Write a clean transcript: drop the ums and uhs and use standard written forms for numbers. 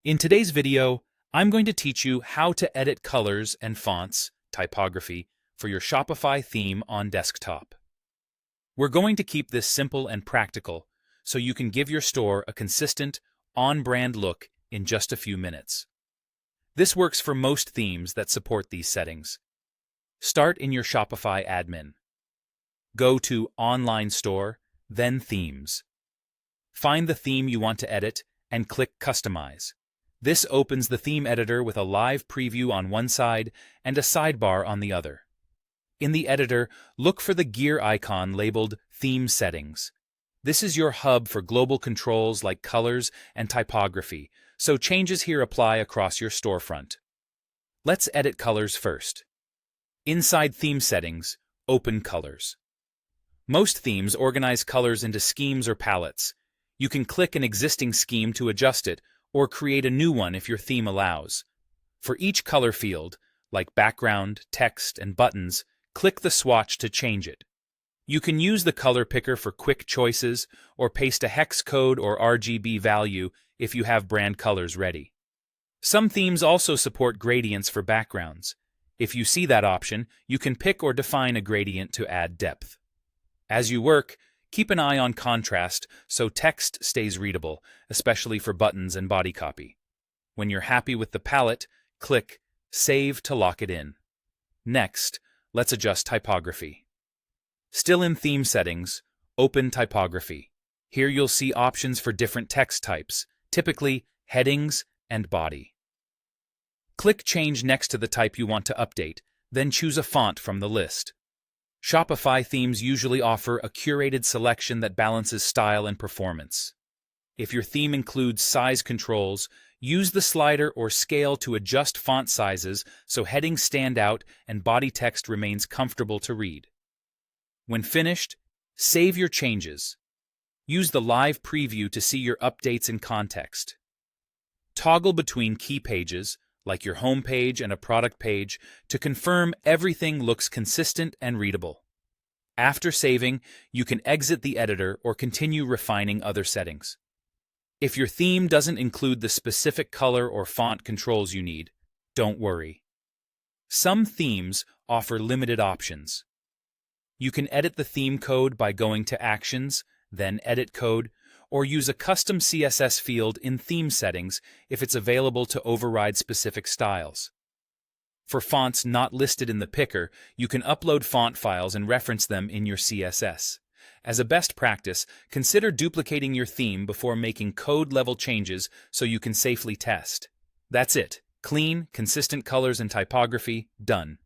In today's video, I'm going to teach you how to edit colors and fonts, typography, for your Shopify theme on desktop. We're going to keep this simple and practical so you can give your store a consistent, on-brand look in just a few minutes. This works for most themes that support these settings. Start in your Shopify admin. Go to Online Store, then Themes. Find the theme you want to edit and click Customize. This opens the theme editor with a live preview on one side and a sidebar on the other. In the editor, look for the gear icon labeled Theme Settings. This is your hub for global controls like colors and typography, so changes here apply across your storefront. Let's edit colors first. Inside Theme Settings, open Colors. Most themes organize colors into schemes or palettes. You can click an existing scheme to adjust it, or create a new one if your theme allows. For each color field, like background, text, and buttons, click the swatch to change it. You can use the color picker for quick choices, or paste a hex code or RGB value if you have brand colors ready. Some themes also support gradients for backgrounds. If you see that option, you can pick or define a gradient to add depth. As you work, keep an eye on contrast so text stays readable, especially for buttons and body copy. When you're happy with the palette, click Save to lock it in. Next, let's adjust typography. Still in Theme Settings, open Typography. Here you'll see options for different text types, typically headings and body. Click Change next to the type you want to update, then choose a font from the list. Shopify themes usually offer a curated selection that balances style and performance. If your theme includes size controls, use the slider or scale to adjust font sizes so headings stand out and body text remains comfortable to read. When finished, save your changes. Use the live preview to see your updates in context. Toggle between key pages, like your home page and a product page, to confirm everything looks consistent and readable. After saving, you can exit the editor or continue refining other settings. If your theme doesn't include the specific color or font controls you need, don't worry. Some themes offer limited options. You can edit the theme code by going to Actions, then Edit Code, or use a custom CSS field in Theme Settings if it's available to override specific styles. For fonts not listed in the picker, you can upload font files and reference them in your CSS. As a best practice, consider duplicating your theme before making code-level changes so you can safely test. That's it. Clean, consistent colors and typography, done.